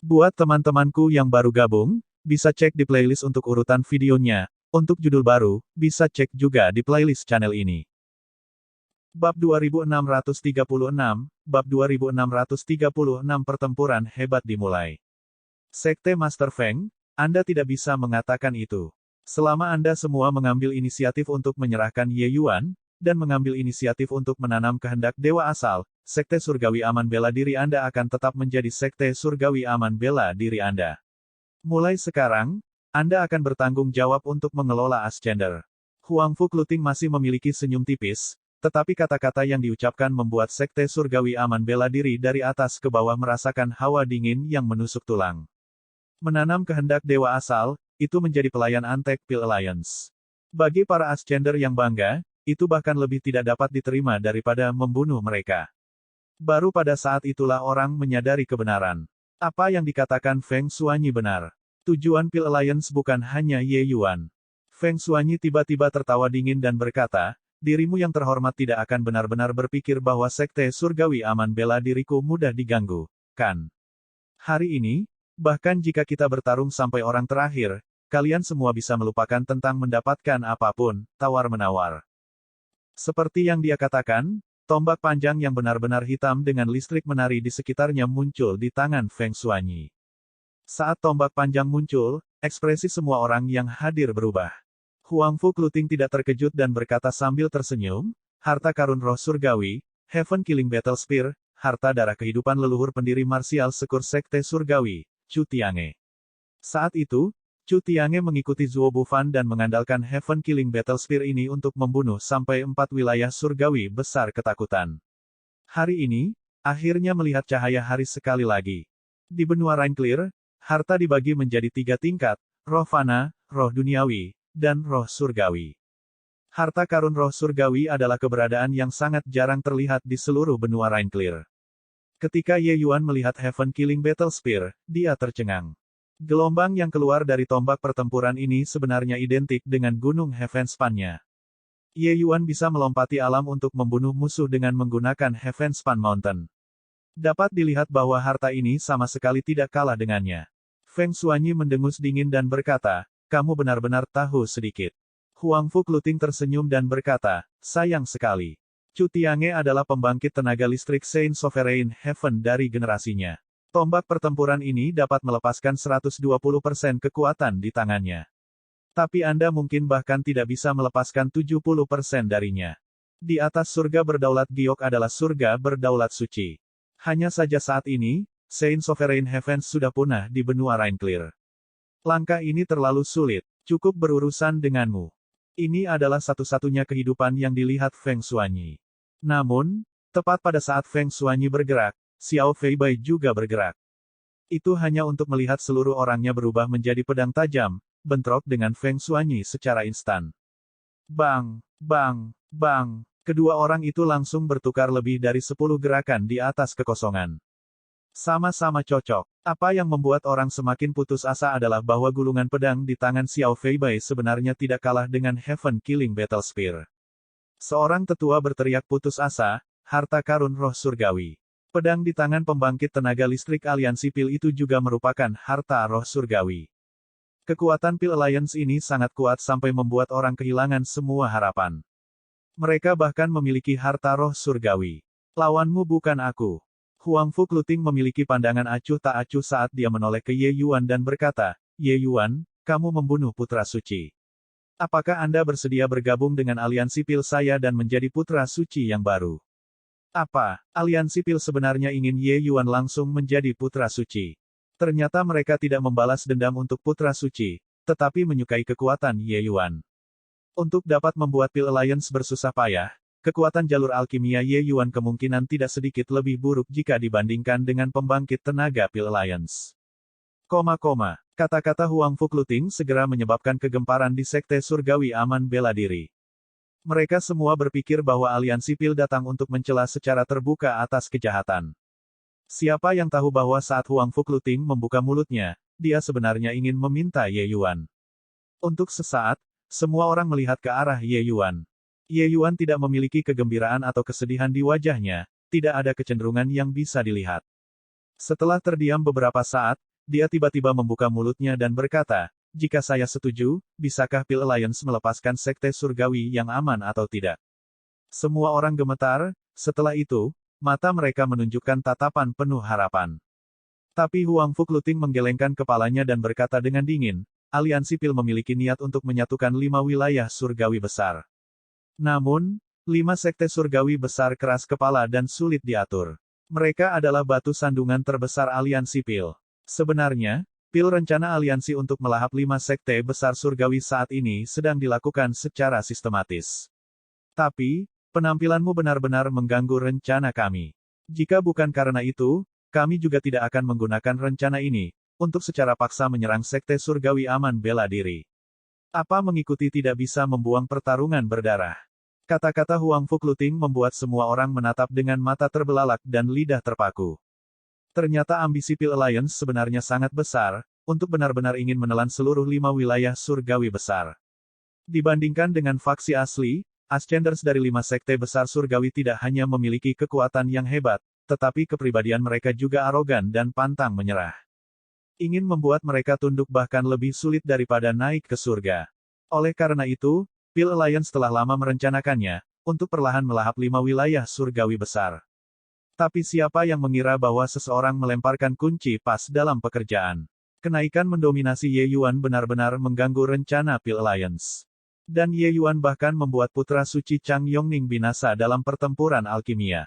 Buat teman-temanku yang baru gabung, bisa cek di playlist untuk urutan videonya. Untuk judul baru, bisa cek juga di playlist channel ini. Bab 2636, Bab 2636 Pertempuran hebat dimulai. Sekte Master Feng, Anda tidak bisa mengatakan itu. Selama Anda semua mengambil inisiatif untuk menyerahkan Ye Yuan, dan mengambil inisiatif untuk menanam kehendak Dewa Asal, Sekte Surgawi Aman Bela Diri Anda akan tetap menjadi Sekte Surgawi Aman Bela Diri Anda. Mulai sekarang, Anda akan bertanggung jawab untuk mengelola Ascender. Huang Fu Kluting masih memiliki senyum tipis, tetapi kata-kata yang diucapkan membuat Sekte Surgawi Aman Bela Diri dari atas ke bawah merasakan hawa dingin yang menusuk tulang. Menanam kehendak Dewa Asal, itu menjadi pelayan Antek Pil Alliance. Bagi para Ascender yang bangga, itu bahkan lebih tidak dapat diterima daripada membunuh mereka. Baru pada saat itulah orang menyadari kebenaran. Apa yang dikatakan Feng Xuanyi benar. Tujuan Pil Alliance bukan hanya Ye Yuan. Feng Xuanyi tiba-tiba tertawa dingin dan berkata, dirimu yang terhormat tidak akan benar-benar berpikir bahwa Sekte Surgawi Aman Bela Diriku mudah diganggu, kan? Hari ini, bahkan jika kita bertarung sampai orang terakhir, kalian semua bisa melupakan tentang mendapatkan apapun, tawar-menawar. Seperti yang dia katakan, tombak panjang yang benar-benar hitam dengan listrik menari di sekitarnya muncul di tangan Feng Xuanyi. Saat tombak panjang muncul, ekspresi semua orang yang hadir berubah. Huang Fu Kluting tidak terkejut dan berkata sambil tersenyum, harta karun roh surgawi, Heaven Killing Battle Spear, harta darah kehidupan leluhur pendiri marsial sekur Sekte Surgawi, Chu Tiange. Saat itu, Chu Tiange mengikuti Zuo Bufan dan mengandalkan Heaven Killing Battle Spear ini untuk membunuh sampai 4 wilayah surgawi besar ketakutan. Hari ini, akhirnya melihat cahaya hari sekali lagi. Di benua Rain Clear, harta dibagi menjadi 3 tingkat, roh fana, roh duniawi, dan roh surgawi. Harta karun roh surgawi adalah keberadaan yang sangat jarang terlihat di seluruh benua Rain Clear. Ketika Ye Yuan melihat Heaven Killing Battle Spear, dia tercengang. Gelombang yang keluar dari tombak pertempuran ini sebenarnya identik dengan gunung Heaven Span-nya. Ye Yuan bisa melompati alam untuk membunuh musuh dengan menggunakan Heaven Span Mountain. Dapat dilihat bahwa harta ini sama sekali tidak kalah dengannya. Feng Xuanyi mendengus dingin dan berkata, kamu benar-benar tahu sedikit. Huang Fu Kluting tersenyum dan berkata, sayang sekali. Chu Tiange adalah pembangkit tenaga listrik Saint Sovereign Heaven dari generasinya. Tombak pertempuran ini dapat melepaskan 120% kekuatan di tangannya. Tapi Anda mungkin bahkan tidak bisa melepaskan 70% darinya. Di atas surga berdaulat giok adalah surga berdaulat suci. Hanya saja saat ini, Saint Sovereign Heaven sudah punah di benua Rain Clear. Langkah ini terlalu sulit, cukup berurusan denganmu. Ini adalah satu-satunya kehidupan yang dilihat Feng Xuanyi. Namun, tepat pada saat Feng Xuanyi bergerak, Xiao Feibai juga bergerak. Itu hanya untuk melihat seluruh orangnya berubah menjadi pedang tajam, bentrok dengan Feng Xuanyi secara instan. Bang, bang, bang. Kedua orang itu langsung bertukar lebih dari 10 gerakan di atas kekosongan. Sama-sama cocok. Apa yang membuat orang semakin putus asa adalah bahwa gulungan pedang di tangan Xiao Feibai sebenarnya tidak kalah dengan Heaven Killing Battle Spear. Seorang tetua berteriak putus asa, harta karun roh surgawi. Pedang di tangan pembangkit tenaga listrik aliansi Pil itu juga merupakan harta roh surgawi. Kekuatan Pil Alliance ini sangat kuat sampai membuat orang kehilangan semua harapan. Mereka bahkan memiliki harta roh surgawi. Lawanmu bukan aku. Huang Fu Kluting memiliki pandangan acuh tak acuh saat dia menoleh ke Ye Yuan dan berkata, Ye Yuan, kamu membunuh putra suci. Apakah Anda bersedia bergabung dengan aliansi Pil saya dan menjadi putra suci yang baru? Apa, aliansi Pil sebenarnya ingin Ye Yuan langsung menjadi putra suci? Ternyata mereka tidak membalas dendam untuk putra suci, tetapi menyukai kekuatan Ye Yuan. Untuk dapat membuat Pil Alliance bersusah payah, kekuatan jalur alkimia Ye Yuan kemungkinan tidak sedikit lebih buruk jika dibandingkan dengan pembangkit tenaga Pil Alliance. Kata-kata Huang Fu Kluting segera menyebabkan kegemparan di Sekte Surgawi Aman Bela Diri. Mereka semua berpikir bahwa aliansi Pil datang untuk mencela secara terbuka atas kejahatan. Siapa yang tahu bahwa saat Huang Fu Kluting membuka mulutnya, dia sebenarnya ingin meminta Ye Yuan. Untuk sesaat, semua orang melihat ke arah Ye Yuan. Ye Yuan tidak memiliki kegembiraan atau kesedihan di wajahnya, tidak ada kecenderungan yang bisa dilihat. Setelah terdiam beberapa saat, dia tiba-tiba membuka mulutnya dan berkata, jika saya setuju, bisakah Pil Alliance melepaskan Sekte Surgawi yang aman atau tidak? Semua orang gemetar, setelah itu, mata mereka menunjukkan tatapan penuh harapan. Tapi Huang Fuqluting menggelengkan kepalanya dan berkata dengan dingin, aliansi Pil memiliki niat untuk menyatukan 5 wilayah surgawi besar. Namun, 5 sekte surgawi besar keras kepala dan sulit diatur. Mereka adalah batu sandungan terbesar aliansi Pil. Sebenarnya, Pil rencana aliansi untuk melahap 5 sekte besar surgawi saat ini sedang dilakukan secara sistematis. Tapi, penampilanmu benar-benar mengganggu rencana kami. Jika bukan karena itu, kami juga tidak akan menggunakan rencana ini, untuk secara paksa menyerang sekte surgawi aman bela diri. Apa mengikuti tidak bisa membuang pertarungan berdarah? Kata-kata Huang Fuqluting membuat semua orang menatap dengan mata terbelalak dan lidah terpaku. Ternyata ambisi Pil Alliance sebenarnya sangat besar, untuk benar-benar ingin menelan seluruh 5 wilayah surgawi besar. Dibandingkan dengan faksi asli, Ascenders dari 5 sekte besar surgawi tidak hanya memiliki kekuatan yang hebat, tetapi kepribadian mereka juga arogan dan pantang menyerah. Ingin membuat mereka tunduk bahkan lebih sulit daripada naik ke surga. Oleh karena itu, Pil Alliance telah lama merencanakannya, untuk perlahan melahap 5 wilayah surgawi besar. Tapi siapa yang mengira bahwa seseorang melemparkan kunci pas dalam pekerjaan? Kenaikan mendominasi Ye Yuan benar-benar mengganggu rencana Pil Alliance. Dan Ye Yuan bahkan membuat putra suci Chang Yongning binasa dalam pertempuran alkimia.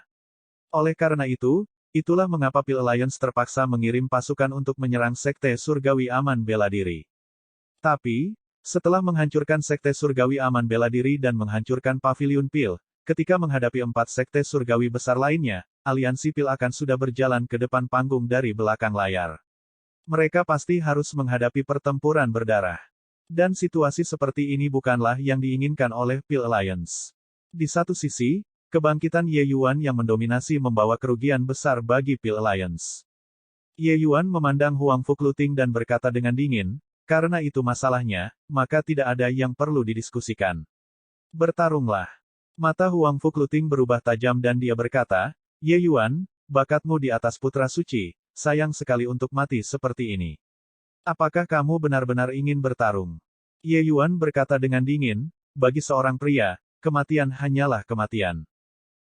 Oleh karena itu, itulah mengapa Pil Alliance terpaksa mengirim pasukan untuk menyerang Sekte Surgawi Aman Bela Diri. Tapi, setelah menghancurkan Sekte Surgawi Aman Bela Diri dan menghancurkan Paviliun Pil, ketika menghadapi 4 Sekte Surgawi besar lainnya, aliansi Pil akan sudah berjalan ke depan panggung dari belakang layar. Mereka pasti harus menghadapi pertempuran berdarah. Dan situasi seperti ini bukanlah yang diinginkan oleh Pil Alliance. Di satu sisi, kebangkitan Ye Yuan yang mendominasi membawa kerugian besar bagi Pil Alliance. Ye Yuan memandang Huang Fuqluting dan berkata dengan dingin, karena itu masalahnya, maka tidak ada yang perlu didiskusikan. Bertarunglah. Mata Huang Fuqluting berubah tajam dan dia berkata, Ye Yuan, bakatmu di atas putra suci, sayang sekali untuk mati seperti ini. Apakah kamu benar-benar ingin bertarung? Ye Yuan berkata dengan dingin, bagi seorang pria, kematian hanyalah kematian.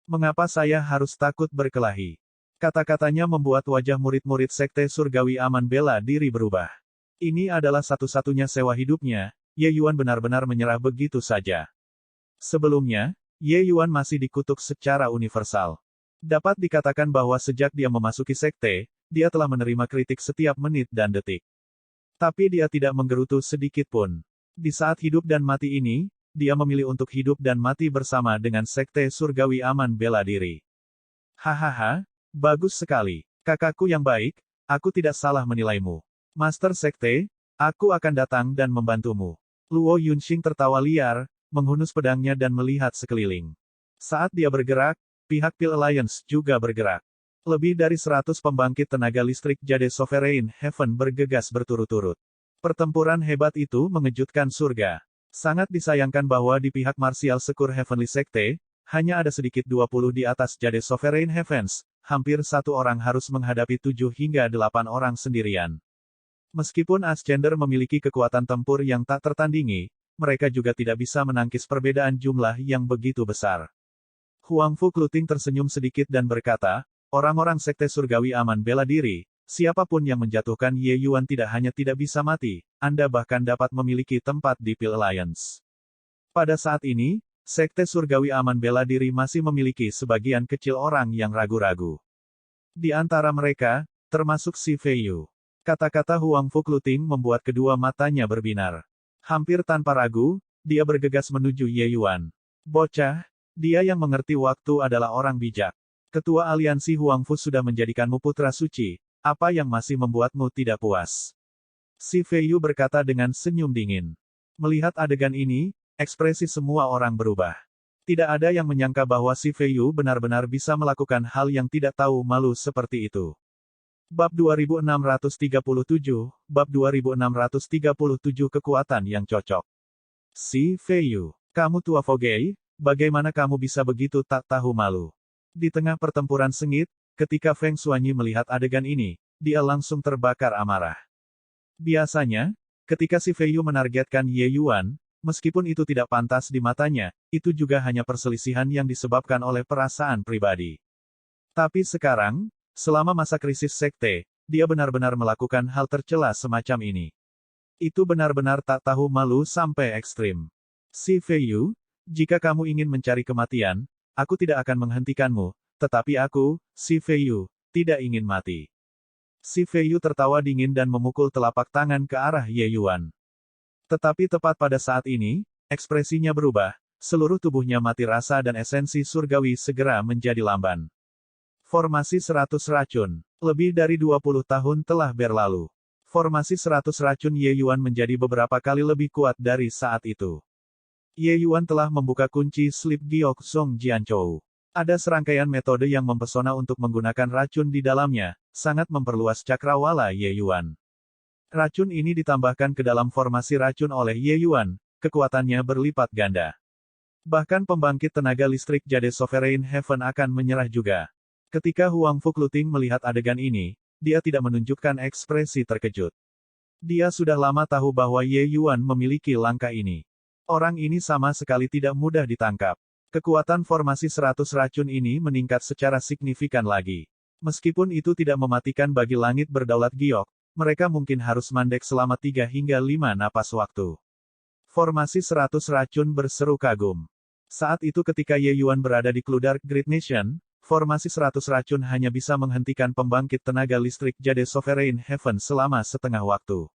Mengapa saya harus takut berkelahi? Kata-katanya membuat wajah murid-murid Sekte Surgawi Aman Bela Diri berubah. Ini adalah satu-satunya sewa hidupnya, Ye Yuan benar-benar menyerah begitu saja. Sebelumnya, Ye Yuan masih dikutuk secara universal. Dapat dikatakan bahwa sejak dia memasuki sekte, dia telah menerima kritik setiap menit dan detik. Tapi dia tidak menggerutu sedikit pun. Di saat hidup dan mati ini, dia memilih untuk hidup dan mati bersama dengan Sekte Surgawi Aman Bela Diri. Hahaha, bagus sekali. Kakakku yang baik, aku tidak salah menilaimu. Master Sekte, aku akan datang dan membantumu. Luo Yunxing tertawa liar, menghunus pedangnya dan melihat sekeliling. Saat dia bergerak, pihak Pil Alliance juga bergerak. Lebih dari 100 pembangkit tenaga listrik Jade Sovereign Heaven bergegas berturut-turut. Pertempuran hebat itu mengejutkan surga. Sangat disayangkan bahwa di pihak Martial Secure Heavenly Sekte, hanya ada sedikit 20 di atas Jade Sovereign Heavens, hampir satu orang harus menghadapi 7 hingga 8 orang sendirian. Meskipun Ascender memiliki kekuatan tempur yang tak tertandingi, mereka juga tidak bisa menangkis perbedaan jumlah yang begitu besar. Huang Fuqluting tersenyum sedikit dan berkata, orang-orang Sekte Surgawi Aman Bela Diri, siapapun yang menjatuhkan Ye Yuan tidak hanya tidak bisa mati, Anda bahkan dapat memiliki tempat di Pil Alliance. Pada saat ini, Sekte Surgawi Aman Bela Diri masih memiliki sebagian kecil orang yang ragu-ragu. Di antara mereka, termasuk Si Feiyu. Kata-kata Huang Fuqluting membuat kedua matanya berbinar. Hampir tanpa ragu, dia bergegas menuju Ye Yuan. Bocah, dia yang mengerti waktu adalah orang bijak. Ketua aliansi Huang Fu sudah menjadikanmu putra suci, apa yang masih membuatmu tidak puas? Si Feiyu berkata dengan senyum dingin. Melihat adegan ini, ekspresi semua orang berubah. Tidak ada yang menyangka bahwa Si Feiyu benar-benar bisa melakukan hal yang tidak tahu malu seperti itu. Bab 2637, Bab 2637 Kekuatan yang cocok. Si Feiyu, kamu tua Fogei, bagaimana kamu bisa begitu tak tahu malu? Di tengah pertempuran sengit, ketika Feng Xuanyi melihat adegan ini, dia langsung terbakar amarah. Biasanya, ketika si Fei Yu menargetkan Ye Yuan, meskipun itu tidak pantas di matanya, itu juga hanya perselisihan yang disebabkan oleh perasaan pribadi. Tapi sekarang, selama masa krisis sekte, dia benar-benar melakukan hal tercela semacam ini. Itu benar-benar tak tahu malu sampai ekstrim. Si Fei Yu, jika kamu ingin mencari kematian, aku tidak akan menghentikanmu, tetapi aku, si Fei Yu, tidak ingin mati. Si Fei Yu tertawa dingin dan memukul telapak tangan ke arah Ye Yuan. Tetapi tepat pada saat ini, ekspresinya berubah, seluruh tubuhnya mati rasa dan esensi surgawi segera menjadi lamban. Formasi 100 racun. Lebih dari 20 tahun telah berlalu. Formasi 100 racun Ye Yuan menjadi beberapa kali lebih kuat dari saat itu. Ye Yuan telah membuka kunci slip Giok Song Jianchou. Ada serangkaian metode yang mempesona untuk menggunakan racun di dalamnya, sangat memperluas cakrawala Ye Yuan. Racun ini ditambahkan ke dalam formasi racun oleh Ye Yuan, kekuatannya berlipat ganda. Bahkan pembangkit tenaga listrik Jade Sovereign Heaven akan menyerah juga. Ketika Huang Fuqluting melihat adegan ini, dia tidak menunjukkan ekspresi terkejut. Dia sudah lama tahu bahwa Ye Yuan memiliki langkah ini. Orang ini sama sekali tidak mudah ditangkap. Kekuatan formasi 100 racun ini meningkat secara signifikan lagi. Meskipun itu tidak mematikan bagi langit berdaulat giok, mereka mungkin harus mandek selama 3 hingga 5 napas waktu. Formasi 100 racun berseru kagum. Saat itu ketika Ye Yuan berada di Clue Dark Great Nation, formasi 100 racun hanya bisa menghentikan pembangkit tenaga listrik Jade Sovereign Heaven selama setengah waktu.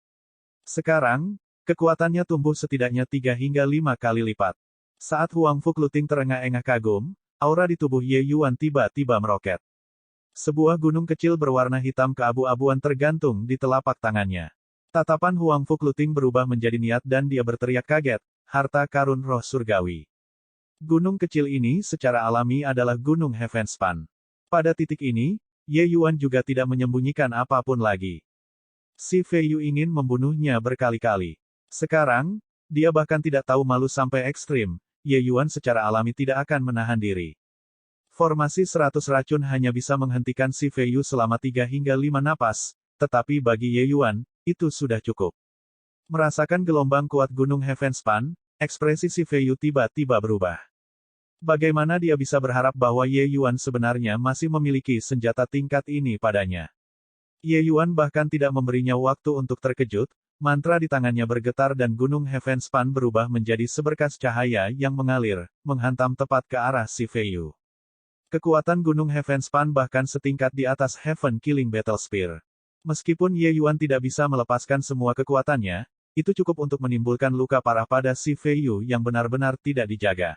Sekarang, kekuatannya tumbuh setidaknya 3 hingga 5 kali lipat. Saat Huang Fuqluting terengah-engah kagum, aura di tubuh Ye Yuan tiba-tiba meroket. Sebuah gunung kecil berwarna hitam keabu-abuan tergantung di telapak tangannya. Tatapan Huang Fuqluting berubah menjadi niat dan dia berteriak kaget, harta karun roh surgawi. Gunung kecil ini secara alami adalah Gunung Heavenspan. Pada titik ini, Ye Yuan juga tidak menyembunyikan apapun lagi. Si Fei Yu ingin membunuhnya berkali-kali. Sekarang, dia bahkan tidak tahu malu sampai ekstrim, Ye Yuan secara alami tidak akan menahan diri. Formasi 100 racun hanya bisa menghentikan si Fei Yu selama 3 hingga 5 napas, tetapi bagi Ye Yuan, itu sudah cukup. Merasakan gelombang kuat Gunung Heavenspan, ekspresi si Fei Yu tiba-tiba berubah. Bagaimana dia bisa berharap bahwa Ye Yuan sebenarnya masih memiliki senjata tingkat ini padanya? Ye Yuan bahkan tidak memberinya waktu untuk terkejut, mantra di tangannya bergetar dan Gunung Heavenspan berubah menjadi seberkas cahaya yang mengalir, menghantam tepat ke arah si Fei Yu. Kekuatan Gunung Heavenspan bahkan setingkat di atas Heaven Killing Battle Spear. Meskipun Ye Yuan tidak bisa melepaskan semua kekuatannya, itu cukup untuk menimbulkan luka parah pada si Fei Yu yang benar-benar tidak dijaga.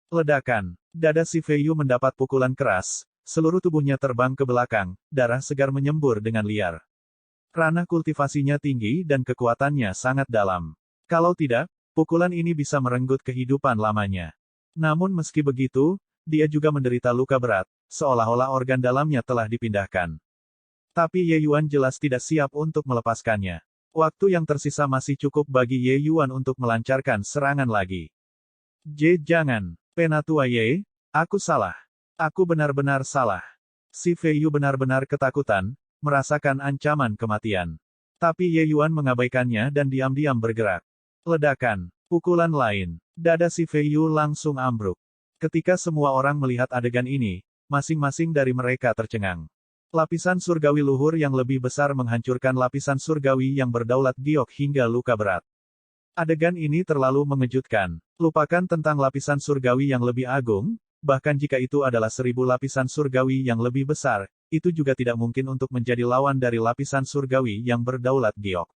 Ledakan. Dada si Fei Yu mendapat pukulan keras, seluruh tubuhnya terbang ke belakang, darah segar menyembur dengan liar. Ranah kultivasinya tinggi dan kekuatannya sangat dalam. Kalau tidak, pukulan ini bisa merenggut kehidupan lamanya. Namun meski begitu, dia juga menderita luka berat, seolah-olah organ dalamnya telah dipindahkan. Tapi Ye Yuan jelas tidak siap untuk melepaskannya. Waktu yang tersisa masih cukup bagi Ye Yuan untuk melancarkan serangan lagi. Jangan. Penatua Ye, aku salah. Aku benar-benar salah. Si Fei Yu benar-benar ketakutan, merasakan ancaman kematian. Tapi Ye Yuan mengabaikannya dan diam-diam bergerak. Ledakan. Pukulan lain. Dada si Fei Yu langsung ambruk. Ketika semua orang melihat adegan ini, masing-masing dari mereka tercengang. Lapisan surgawi luhur yang lebih besar menghancurkan lapisan surgawi yang berdaulat giok hingga luka berat. Adegan ini terlalu mengejutkan. Lupakan tentang lapisan surgawi yang lebih agung, bahkan jika itu adalah 1000 lapisan surgawi yang lebih besar, itu juga tidak mungkin untuk menjadi lawan dari lapisan surgawi yang berdaulat giok.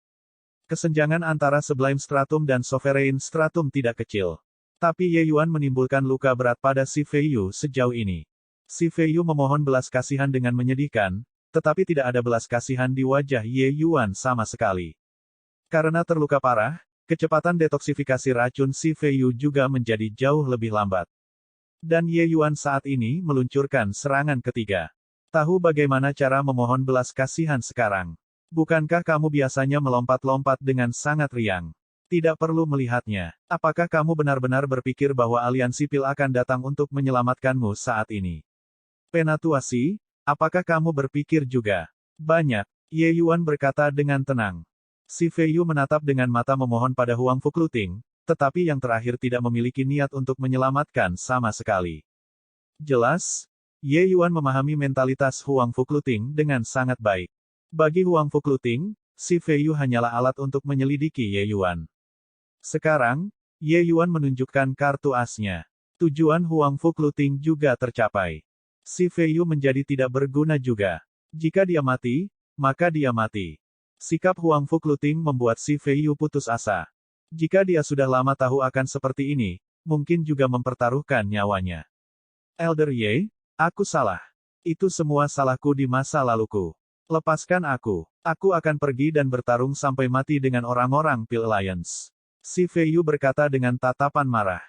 Kesenjangan antara Sublime Stratum dan Sovereign Stratum tidak kecil. Tapi Ye Yuan menimbulkan luka berat pada si Fei Yu sejauh ini. Si Fei Yu memohon belas kasihan dengan menyedihkan, tetapi tidak ada belas kasihan di wajah Ye Yuan sama sekali. Karena terluka parah, kecepatan detoksifikasi racun si Fei Yu juga menjadi jauh lebih lambat. Dan Ye Yuan saat ini meluncurkan serangan ketiga. Tahu bagaimana cara memohon belas kasihan sekarang? Bukankah kamu biasanya melompat-lompat dengan sangat riang? Tidak perlu melihatnya. Apakah kamu benar-benar berpikir bahwa aliansi Pil akan datang untuk menyelamatkanmu saat ini? Penatua Si, apakah kamu berpikir juga? Banyak. Ye Yuan berkata dengan tenang. Si Fei Yu menatap dengan mata memohon pada Huang Fuqluting, tetapi yang terakhir tidak memiliki niat untuk menyelamatkan sama sekali. Jelas, Ye Yuan memahami mentalitas Huang Fuqluting dengan sangat baik. Bagi Huang Fuqluting, si Fei Yu hanyalah alat untuk menyelidiki Ye Yuan. Sekarang, Ye Yuan menunjukkan kartu asnya. Tujuan Huang Fuqluting juga tercapai. Si Fei Yu menjadi tidak berguna juga. Jika dia mati, maka dia mati. Sikap Huang Fuqluting membuat si Fei Yu putus asa. Jika dia sudah lama tahu akan seperti ini, mungkin juga mempertaruhkan nyawanya. Elder Ye, aku salah. Itu semua salahku di masa laluku. Lepaskan aku. Aku akan pergi dan bertarung sampai mati dengan orang-orang Pil Alliance. Si Fei Yu berkata dengan tatapan marah.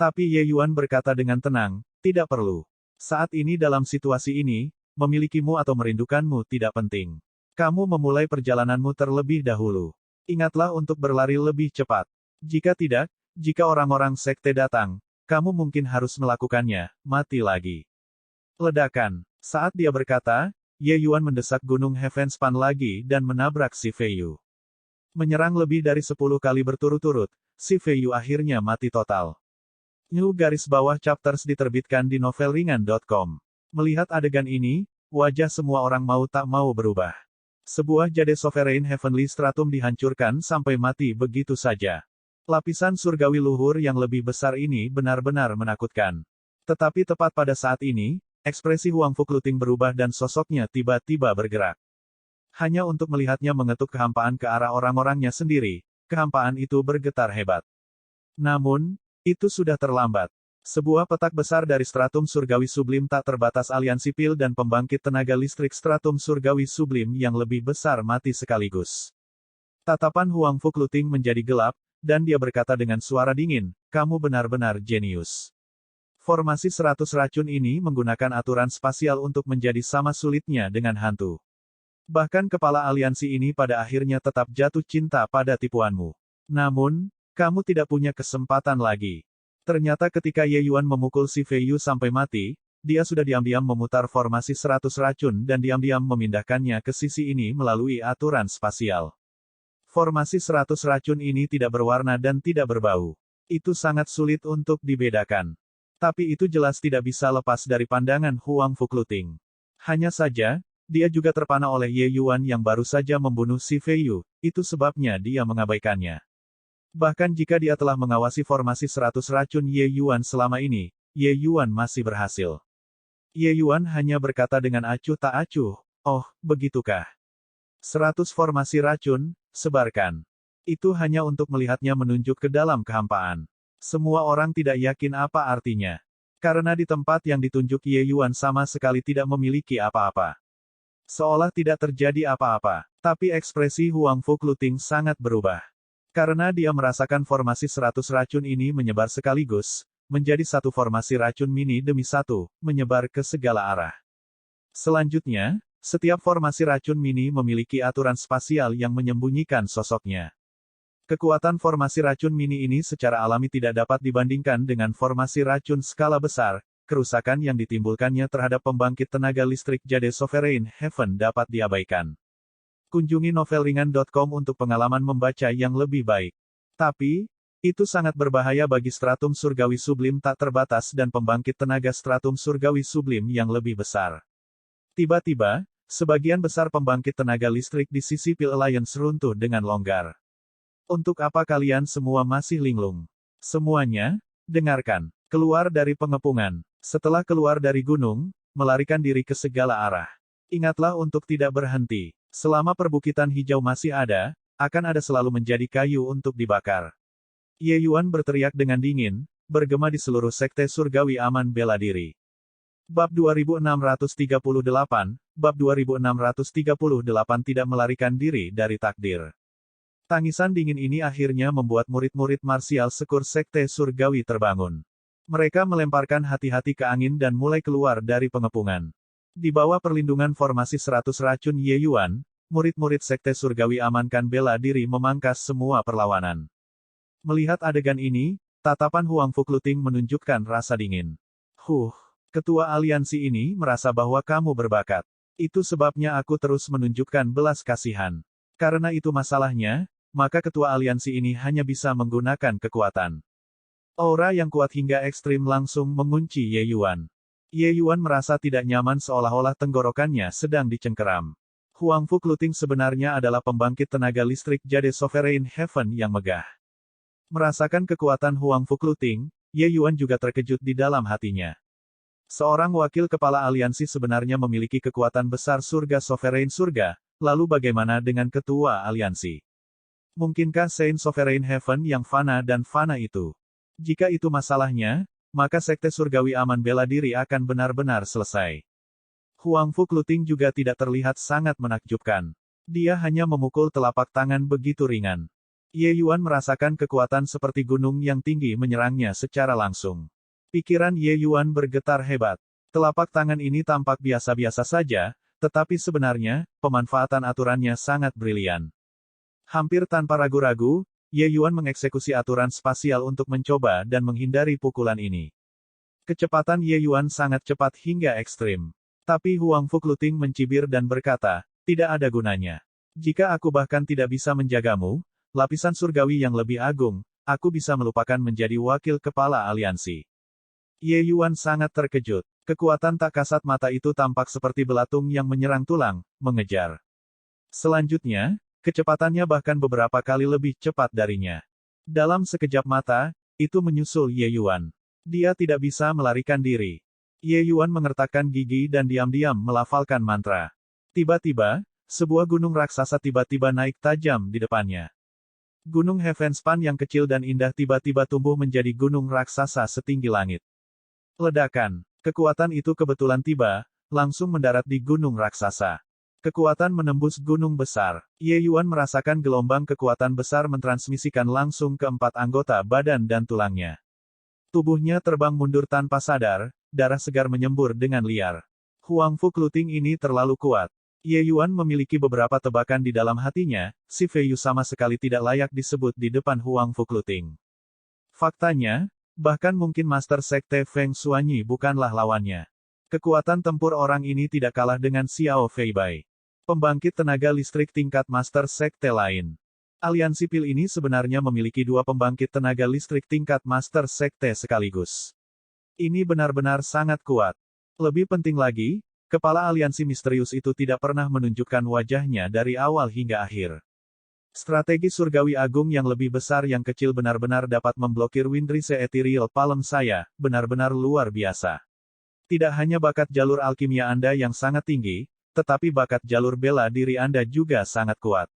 Tapi Ye Yuan berkata dengan tenang, tidak perlu. Saat ini dalam situasi ini, memilikimu atau merindukanmu tidak penting. Kamu memulai perjalananmu terlebih dahulu. Ingatlah untuk berlari lebih cepat. Jika tidak, jika orang-orang sekte datang, kamu mungkin harus melakukannya, mati lagi. Ledakan. Saat dia berkata, Ye Yuan mendesak Gunung Heavenspan lagi dan menabrak si Fei Yu. Menyerang lebih dari 10 kali berturut-turut, si Fei Yu akhirnya mati total. New garis bawah chapters diterbitkan di novelringan.com. Melihat adegan ini, wajah semua orang mau tak mau berubah. Sebuah Jade Sovereign Heavenly Stratum dihancurkan sampai mati begitu saja. Lapisan surgawi luhur yang lebih besar ini benar-benar menakutkan. Tetapi tepat pada saat ini, ekspresi Huang Fuqluting berubah dan sosoknya tiba-tiba bergerak. Hanya untuk melihatnya mengetuk kehampaan ke arah orang-orangnya sendiri, kehampaan itu bergetar hebat. Namun, itu sudah terlambat. Sebuah petak besar dari stratum surgawi sublim tak terbatas aliansi pil dan pembangkit tenaga listrik stratum surgawi sublim yang lebih besar mati sekaligus. Tatapan Huang Fuqluting menjadi gelap, dan dia berkata dengan suara dingin, kamu benar-benar jenius. Formasi 100 racun ini menggunakan aturan spasial untuk menjadi sama sulitnya dengan hantu. Bahkan kepala aliansi ini pada akhirnya tetap jatuh cinta pada tipuanmu. Namun, kamu tidak punya kesempatan lagi. Ternyata ketika Ye Yuan memukul si Fei Yu sampai mati, dia sudah diam-diam memutar formasi 100 racun dan diam-diam memindahkannya ke sisi ini melalui aturan spasial. Formasi 100 racun ini tidak berwarna dan tidak berbau. Itu sangat sulit untuk dibedakan. Tapi itu jelas tidak bisa lepas dari pandangan Huang Fuqluting. Hanya saja, dia juga terpana oleh Ye Yuan yang baru saja membunuh si Fei Yu, itu sebabnya dia mengabaikannya. Bahkan jika dia telah mengawasi formasi 100 racun Ye Yuan selama ini, Ye Yuan masih berhasil. Ye Yuan hanya berkata dengan acuh tak acuh, oh, begitukah? 100 formasi racun, sebarkan. Itu hanya untuk melihatnya menunjuk ke dalam kehampaan. Semua orang tidak yakin apa artinya. Karena di tempat yang ditunjuk Ye Yuan sama sekali tidak memiliki apa-apa. Seolah tidak terjadi apa-apa. Tapi ekspresi Huang Fuqluting sangat berubah. Karena dia merasakan formasi 100 racun ini menyebar sekaligus, menjadi satu formasi racun mini demi satu, menyebar ke segala arah. Selanjutnya, setiap formasi racun mini memiliki aturan spasial yang menyembunyikan sosoknya. Kekuatan formasi racun mini ini secara alami tidak dapat dibandingkan dengan formasi racun skala besar, kerusakan yang ditimbulkannya terhadap pembangkit tenaga listrik Jade Sovereign Heaven dapat diabaikan. Kunjungi novelringan.com untuk pengalaman membaca yang lebih baik. Tapi, itu sangat berbahaya bagi stratum surgawi sublim tak terbatas dan pembangkit tenaga stratum surgawi sublim yang lebih besar. Tiba-tiba, sebagian besar pembangkit tenaga listrik di sisi Pil Alliance runtuh dengan longgar. Untuk apa kalian semua masih linglung? Semuanya, dengarkan. Keluar dari pengepungan. Setelah keluar dari gunung, melarikan diri ke segala arah. Ingatlah untuk tidak berhenti. Selama perbukitan hijau masih ada, akan ada selalu menjadi kayu untuk dibakar. Ye Yuan berteriak dengan dingin, bergema di seluruh sekte surgawi aman bela diri. Bab 2638, Bab 2638 tidak melarikan diri dari takdir. Tangisan dingin ini akhirnya membuat murid-murid marsial sekur sekte surgawi terbangun. Mereka melemparkan hati-hati ke angin dan mulai keluar dari pengepungan. Di bawah perlindungan formasi 100 racun Ye Yuan, murid-murid sekte surgawi amankan bela diri memangkas semua perlawanan. Melihat adegan ini, tatapan Huang Fuqluting menunjukkan rasa dingin. Ketua aliansi ini merasa bahwa kamu berbakat. Itu sebabnya aku terus menunjukkan belas kasihan. Karena itu masalahnya, maka ketua aliansi ini hanya bisa menggunakan kekuatan. Aura yang kuat hingga ekstrim langsung mengunci Ye Yuan. Ye Yuan merasa tidak nyaman seolah-olah tenggorokannya sedang dicengkeram. Huangfu Clothing sebenarnya adalah pembangkit tenaga listrik Jade Sovereign Heaven yang megah. Merasakan kekuatan Huangfu Clothing, Ye Yuan juga terkejut di dalam hatinya. Seorang wakil kepala aliansi sebenarnya memiliki kekuatan besar surga Sovereign surga, lalu bagaimana dengan ketua aliansi? Mungkinkah Saint Sovereign Heaven yang fana dan fana itu? Jika itu masalahnya, maka sekte surgawi aman bela diri akan benar-benar selesai. Huangfu Clothing juga tidak terlihat sangat menakjubkan. Dia hanya memukul telapak tangan begitu ringan. Ye Yuan merasakan kekuatan seperti gunung yang tinggi menyerangnya secara langsung. Pikiran Ye Yuan bergetar hebat. Telapak tangan ini tampak biasa-biasa saja, tetapi sebenarnya, pemanfaatan aturannya sangat brilian. Hampir tanpa ragu-ragu, Ye Yuan mengeksekusi aturan spasial untuk mencoba dan menghindari pukulan ini. Kecepatan Ye Yuan sangat cepat hingga ekstrim. Tapi Huangfu Clothing mencibir dan berkata, tidak ada gunanya. Jika aku bahkan tidak bisa menjagamu, lapisan surgawi yang lebih agung, aku bisa melupakan menjadi wakil kepala aliansi. Ye Yuan sangat terkejut. Kekuatan tak kasat mata itu tampak seperti belatung yang menyerang tulang, mengejar. Selanjutnya, kecepatannya bahkan beberapa kali lebih cepat darinya. Dalam sekejap mata, itu menyusul Ye Yuan. Dia tidak bisa melarikan diri. Ye Yuan mengertakkan gigi dan diam-diam melafalkan mantra. Tiba-tiba, sebuah gunung raksasa tiba-tiba naik tajam di depannya. Gunung Heavenspan yang kecil dan indah tiba-tiba tumbuh menjadi gunung raksasa setinggi langit. Ledakan. Kekuatan itu kebetulan tiba, langsung mendarat di gunung raksasa. Kekuatan menembus gunung besar. Ye Yuan merasakan gelombang kekuatan besar mentransmisikan langsung ke 4 anggota badan dan tulangnya. Tubuhnya terbang mundur tanpa sadar, darah segar menyembur dengan liar. Huangfu Clothing ini terlalu kuat. Ye Yuan memiliki beberapa tebakan di dalam hatinya, si Fei Yu sama sekali tidak layak disebut di depan Huangfu Clothing. Faktanya, bahkan mungkin Master Sekte Feng Xuanyi bukanlah lawannya. Kekuatan tempur orang ini tidak kalah dengan Xiao Fei Bai. Pembangkit tenaga listrik tingkat Master Sekte lain. Aliansi Pil ini sebenarnya memiliki 2 pembangkit tenaga listrik tingkat Master Sekte sekaligus. Ini benar-benar sangat kuat. Lebih penting lagi, kepala aliansi misterius itu tidak pernah menunjukkan wajahnya dari awal hingga akhir. Strategi surgawi agung yang lebih besar yang kecil benar-benar dapat memblokir Windrise Ethereal Palm saya, benar-benar luar biasa. Tidak hanya bakat jalur alkimia Anda yang sangat tinggi, tetapi bakat jalur bela diri Anda juga sangat kuat.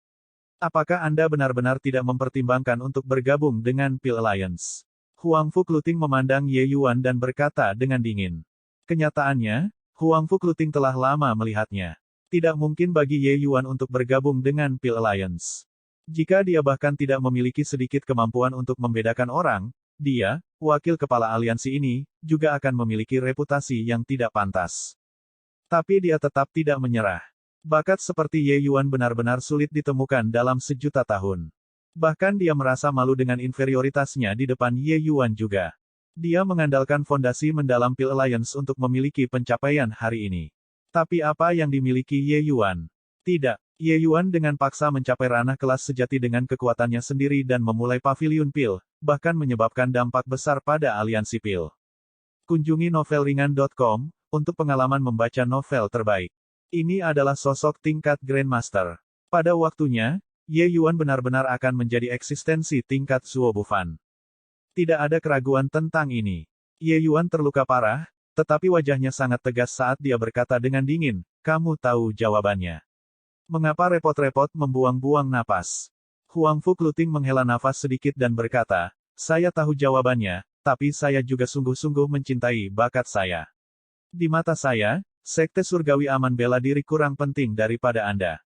Apakah Anda benar-benar tidak mempertimbangkan untuk bergabung dengan Pil Alliance? Huangfu Clothing memandang Ye Yuan dan berkata dengan dingin. Kenyataannya, Huangfu Clothing telah lama melihatnya. Tidak mungkin bagi Ye Yuan untuk bergabung dengan Pil Alliance. Jika dia bahkan tidak memiliki sedikit kemampuan untuk membedakan orang, dia, wakil kepala aliansi ini, juga akan memiliki reputasi yang tidak pantas. Tapi dia tetap tidak menyerah. Bakat seperti Ye Yuan benar-benar sulit ditemukan dalam sejuta tahun. Bahkan dia merasa malu dengan inferioritasnya di depan Ye Yuan juga. Dia mengandalkan fondasi mendalam Pil Alliance untuk memiliki pencapaian hari ini. Tapi apa yang dimiliki Ye Yuan? Tidak. Ye Yuan dengan paksa mencapai ranah kelas sejati dengan kekuatannya sendiri dan memulai pavilion Pil, bahkan menyebabkan dampak besar pada aliansi Pil. Kunjungi novelringan.com, untuk pengalaman membaca novel terbaik. Ini adalah sosok tingkat Grandmaster. Pada waktunya, Ye Yuan benar-benar akan menjadi eksistensi tingkat Zuo Bufan. Tidak ada keraguan tentang ini. Ye Yuan terluka parah, tetapi wajahnya sangat tegas saat dia berkata dengan dingin, kamu tahu jawabannya. Mengapa repot-repot membuang-buang napas? Huangfu Clothing menghela nafas sedikit dan berkata, saya tahu jawabannya, tapi saya juga sungguh-sungguh mencintai bakat saya. Di mata saya, Sekte Surgawi Aman Bela Diri kurang penting daripada Anda.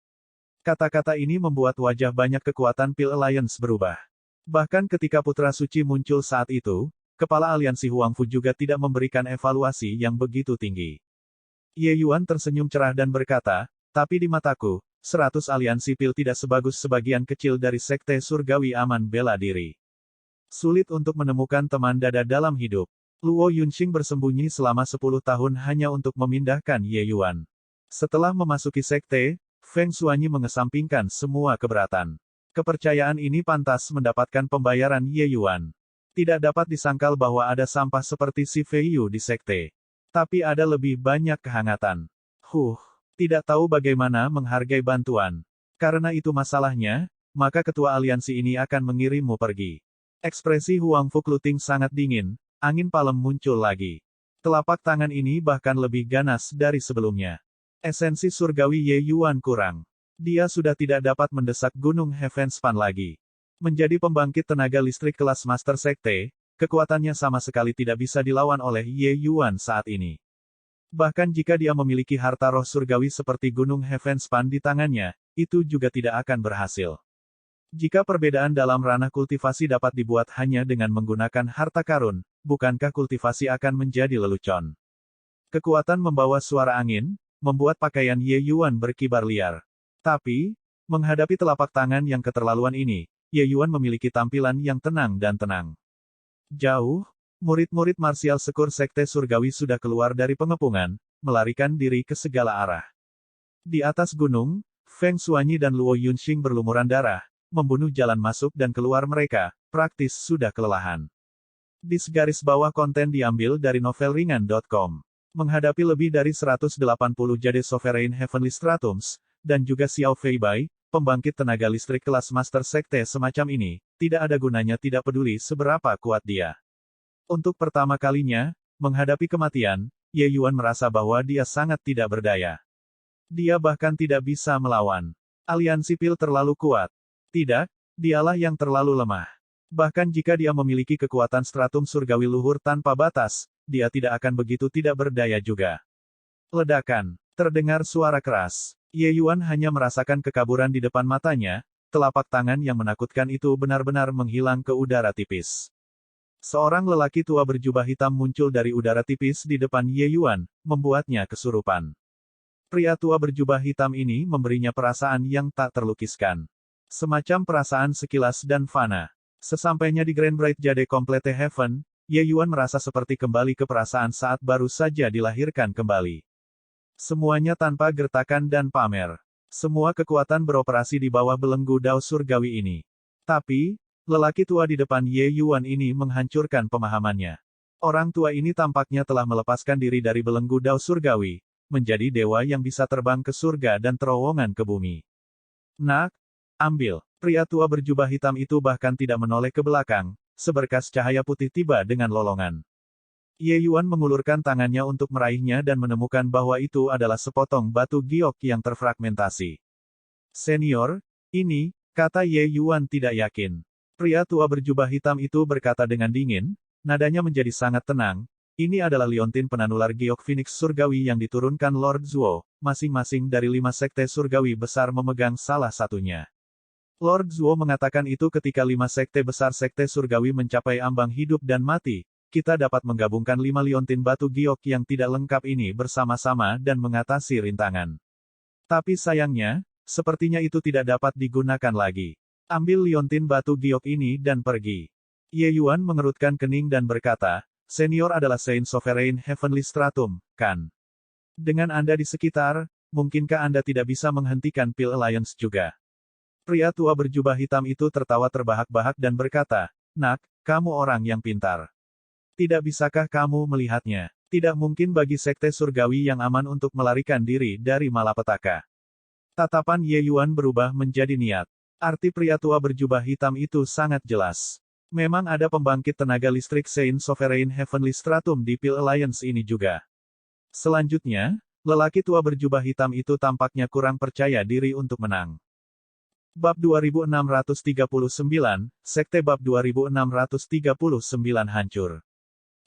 Kata-kata ini membuat wajah banyak kekuatan Pil Alliance berubah. Bahkan ketika Putra Suci muncul saat itu, kepala aliansi Huangfu juga tidak memberikan evaluasi yang begitu tinggi. Ye Yuan tersenyum cerah dan berkata, tapi di mataku, 100 aliansi Pil tidak sebagus sebagian kecil dari Sekte Surgawi Aman Bela Diri. Sulit untuk menemukan teman dada dalam hidup. Luo Yunxing bersembunyi selama 10 tahun hanya untuk memindahkan Ye Yuan. Setelah memasuki sekte, Feng Xuanyi mengesampingkan semua keberatan. Kepercayaan ini pantas mendapatkan pembayaran Ye Yuan. Tidak dapat disangkal bahwa ada sampah seperti si Fei Yu di sekte. Tapi ada lebih banyak kehangatan. Tidak tahu bagaimana menghargai bantuan. Karena itu masalahnya, maka ketua aliansi ini akan mengirimmu pergi. Ekspresi Huang Fuqluting sangat dingin, angin palem muncul lagi. Telapak tangan ini bahkan lebih ganas dari sebelumnya. Esensi surgawi Ye Yuan kurang. Dia sudah tidak dapat mendesak Gunung Heavenspan lagi. Menjadi pembangkit tenaga listrik kelas Master Sekte, kekuatannya sama sekali tidak bisa dilawan oleh Ye Yuan saat ini. Bahkan jika dia memiliki harta roh surgawi seperti Gunung Heavenspan di tangannya, itu juga tidak akan berhasil. Jika perbedaan dalam ranah kultivasi dapat dibuat hanya dengan menggunakan harta karun, bukankah kultivasi akan menjadi lelucon? Kekuatan membawa suara angin, membuat pakaian Ye Yuan berkibar liar. Tapi, menghadapi telapak tangan yang keterlaluan ini, Ye Yuan memiliki tampilan yang tenang dan tenang. Jauh, murid-murid marsial sekur Sekte Surgawi sudah keluar dari pengepungan, melarikan diri ke segala arah. Di atas gunung, Feng Xuanyi dan Luo Yunxing berlumuran darah, membunuh jalan masuk dan keluar mereka, praktis sudah kelelahan. Di segaris bawah konten diambil dari novelringan.com. Menghadapi lebih dari 180 Jade Sovereign Heavenly Stratums, dan juga Xiao Fei Bai, pembangkit tenaga listrik kelas Master Sekte semacam ini, tidak ada gunanya tidak peduli seberapa kuat dia. Untuk pertama kalinya, menghadapi kematian, Ye Yuan merasa bahwa dia sangat tidak berdaya. Dia bahkan tidak bisa melawan. Aliansi Pil terlalu kuat. Tidak, dialah yang terlalu lemah. Bahkan jika dia memiliki kekuatan stratum surgawi luhur tanpa batas, dia tidak akan begitu tidak berdaya juga. Ledakan. Terdengar suara keras. Ye Yuan hanya merasakan kekaburan di depan matanya, telapak tangan yang menakutkan itu benar-benar menghilang ke udara tipis. Seorang lelaki tua berjubah hitam muncul dari udara tipis di depan Ye Yuan, membuatnya kesurupan. Pria tua berjubah hitam ini memberinya perasaan yang tak terlukiskan. Semacam perasaan sekilas dan fana. Sesampainya di Grand Bright Jade Complete Heaven, Ye Yuan merasa seperti kembali ke perasaan saat baru saja dilahirkan kembali. Semuanya tanpa gertakan dan pamer. Semua kekuatan beroperasi di bawah belenggu Dao Surgawi ini. Tapi, lelaki tua di depan Ye Yuan ini menghancurkan pemahamannya. Orang tua ini tampaknya telah melepaskan diri dari belenggu Dao Surgawi, menjadi dewa yang bisa terbang ke surga dan terowongan ke bumi. Nak, ambil. Pria tua berjubah hitam itu bahkan tidak menoleh ke belakang, seberkas cahaya putih tiba dengan lolongan. Ye Yuan mengulurkan tangannya untuk meraihnya dan menemukan bahwa itu adalah sepotong batu giok yang terfragmentasi. Senior, ini, kata Ye Yuan tidak yakin. Pria tua berjubah hitam itu berkata dengan dingin, nadanya menjadi sangat tenang, ini adalah liontin penanular giok Phoenix Surgawi yang diturunkan Lord Zuo, masing-masing dari 5 sekte surgawi besar memegang salah satunya. Lord Zuo mengatakan itu ketika 5 sekte besar sekte surgawi mencapai ambang hidup dan mati, kita dapat menggabungkan 5 liontin batu giok yang tidak lengkap ini bersama-sama dan mengatasi rintangan. Tapi sayangnya, sepertinya itu tidak dapat digunakan lagi. Ambil liontin batu giok ini dan pergi. Ye Yuan mengerutkan kening dan berkata, senior adalah Saint Sovereign Heavenly Stratum, kan? Dengan Anda di sekitar, mungkinkah Anda tidak bisa menghentikan Pil Alliance juga? Pria tua berjubah hitam itu tertawa terbahak-bahak dan berkata, nak, kamu orang yang pintar. Tidak bisakah kamu melihatnya? Tidak mungkin bagi sekte surgawi yang aman untuk melarikan diri dari malapetaka. Tatapan Ye Yuan berubah menjadi niat. Arti pria tua berjubah hitam itu sangat jelas. Memang ada pembangkit tenaga listrik Saint Sovereign Heavenly Stratum di Pil Alliance ini juga. Selanjutnya, lelaki tua berjubah hitam itu tampaknya kurang percaya diri untuk menang. Bab 2639, Sekte Bab 2639 hancur.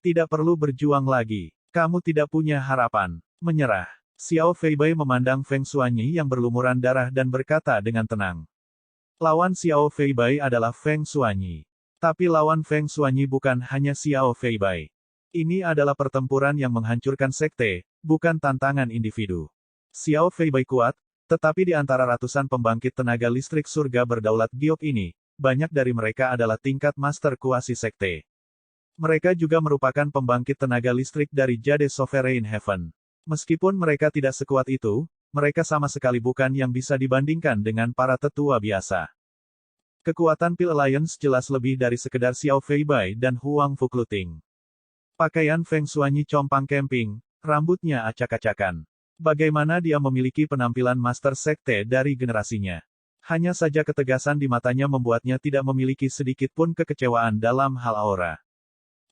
Tidak perlu berjuang lagi. Kamu tidak punya harapan. Menyerah. Xiao Fei Bai memandang Feng Xuanyi yang berlumuran darah dan berkata dengan tenang. Lawan Xiao Fei Bai adalah Feng Xuanyi. Tapi lawan Feng Xuanyi bukan hanya Xiao Fei Bai. Ini adalah pertempuran yang menghancurkan sekte, bukan tantangan individu. Xiao Fei Bai kuat, tetapi di antara ratusan pembangkit tenaga listrik surga berdaulat giok ini, banyak dari mereka adalah tingkat master kuasi sekte. Mereka juga merupakan pembangkit tenaga listrik dari Jade Sovereign Heaven. Meskipun mereka tidak sekuat itu, mereka sama sekali bukan yang bisa dibandingkan dengan para tetua biasa. Kekuatan Pil Alliance jelas lebih dari sekedar Xiao Feibai dan Huang Fuqluting. Pakaian Feng Xuanyi compang camping, rambutnya acak-acakan. Bagaimana dia memiliki penampilan master sekte dari generasinya? Hanya saja ketegasan di matanya membuatnya tidak memiliki sedikit pun kekecewaan dalam hal aura.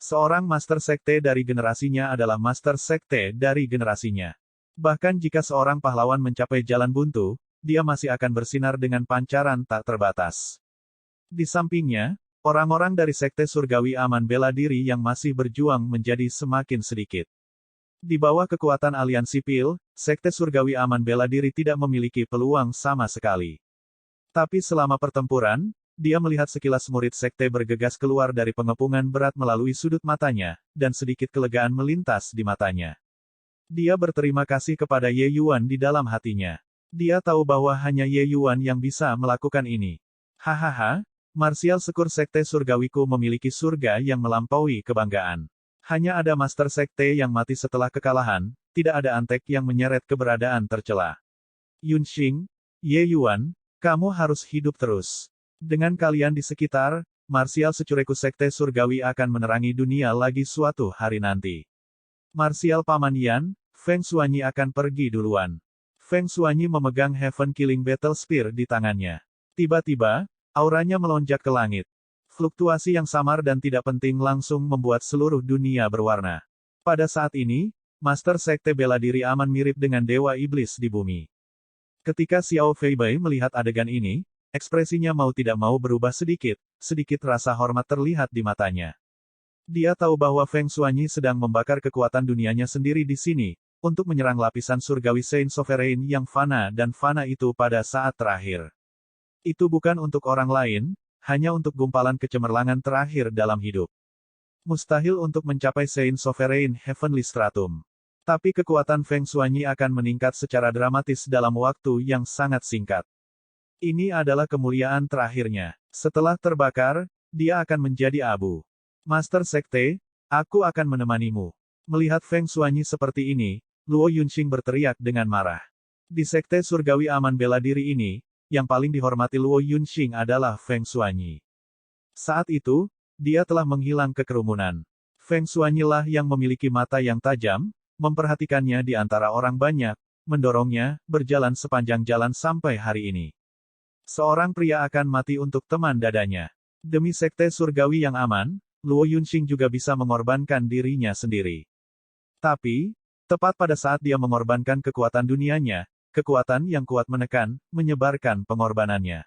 Seorang master sekte dari generasinya adalah master sekte dari generasinya. Bahkan jika seorang pahlawan mencapai jalan buntu, dia masih akan bersinar dengan pancaran tak terbatas. Di sampingnya, orang-orang dari Sekte Surgawi Aman Bela Diri yang masih berjuang menjadi semakin sedikit. Di bawah kekuatan aliansi Pil, Sekte Surgawi Aman Bela Diri tidak memiliki peluang sama sekali. Tapi selama pertempuran, dia melihat sekilas murid Sekte bergegas keluar dari pengepungan berat melalui sudut matanya, dan sedikit kelegaan melintas di matanya. Dia berterima kasih kepada Ye Yuan di dalam hatinya. Dia tahu bahwa hanya Ye Yuan yang bisa melakukan ini. Hahaha. Marsial Sekur Sekte Surgawiku memiliki surga yang melampaui kebanggaan. Hanya ada Master Sekte yang mati setelah kekalahan, tidak ada Antek yang menyeret keberadaan tercela. Yunxing, Ye Yuan, kamu harus hidup terus. Dengan kalian di sekitar, Marsial Secureku Sekte Surgawi akan menerangi dunia lagi suatu hari nanti. Marsial Paman Yan, Feng Xuanyi akan pergi duluan. Feng Xuanyi memegang Heaven Killing Battle Spear di tangannya. Tiba-tiba, auranya melonjak ke langit. Fluktuasi yang samar dan tidak penting langsung membuat seluruh dunia berwarna. Pada saat ini, Master Sekte Bela Diri Aman mirip dengan Dewa Iblis di bumi. Ketika Xiao Feibai melihat adegan ini, ekspresinya mau tidak mau berubah sedikit rasa hormat terlihat di matanya. Dia tahu bahwa Feng Xuanyi sedang membakar kekuatan dunianya sendiri di sini, untuk menyerang lapisan surgawi Saint Sovereign yang fana dan fana itu pada saat terakhir. Itu bukan untuk orang lain, hanya untuk gumpalan kecemerlangan terakhir dalam hidup. Mustahil untuk mencapai Saint Sovereign Heavenly Stratum. Tapi kekuatan Feng Xuanyi akan meningkat secara dramatis dalam waktu yang sangat singkat. Ini adalah kemuliaan terakhirnya. Setelah terbakar, dia akan menjadi abu. Master Sekte, aku akan menemanimu. Melihat Feng Xuanyi seperti ini, Luo Yunxing berteriak dengan marah. Di Sekte Surgawi Aman Bela Diri ini, yang paling dihormati Luo Yunxing adalah Feng Xuanyi. Saat itu, dia telah menghilang ke kerumunan. Feng Xuanyi lah yang memiliki mata yang tajam, memperhatikannya di antara orang banyak, mendorongnya, berjalan sepanjang jalan sampai hari ini. Seorang pria akan mati untuk teman dadanya. Demi Sekte Surgawi yang aman, Luo Yunxing juga bisa mengorbankan dirinya sendiri. Tapi, tepat pada saat dia mengorbankan kekuatan dunianya, kekuatan yang kuat menekan, menyebarkan pengorbanannya.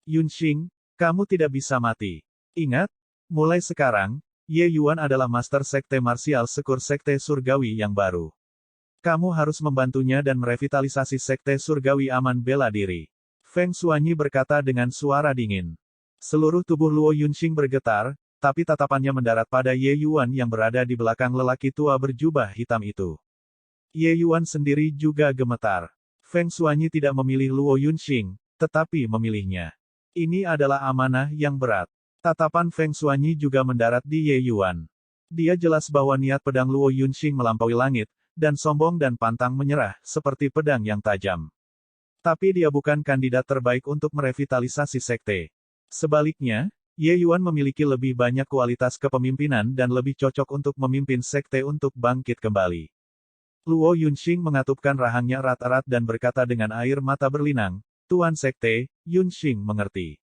Yunxing, kamu tidak bisa mati. Ingat, mulai sekarang, Ye Yuan adalah Master Sekte Marsial Sekur Sekte Surgawi yang baru. Kamu harus membantunya dan merevitalisasi Sekte Surgawi Aman Bela Diri. Feng Xuanyi berkata dengan suara dingin. Seluruh tubuh Luo Yunxing bergetar, tapi tatapannya mendarat pada Ye Yuan yang berada di belakang lelaki tua berjubah hitam itu. Ye Yuan sendiri juga gemetar. Feng Xuanyi tidak memilih Luo Yunxing, tetapi memilihnya. Ini adalah amanah yang berat. Tatapan Feng Xuanyi juga mendarat di Ye Yuan. Dia jelas bahwa niat pedang Luo Yunxing melampaui langit, dan sombong dan pantang menyerah, seperti pedang yang tajam. Tapi dia bukan kandidat terbaik untuk merevitalisasi sekte. Sebaliknya, Ye Yuan memiliki lebih banyak kualitas kepemimpinan dan lebih cocok untuk memimpin sekte untuk bangkit kembali. Luo Yunxing mengatupkan rahangnya erat-erat dan berkata dengan air mata berlinang, Tuan Sekte, Yunxing mengerti.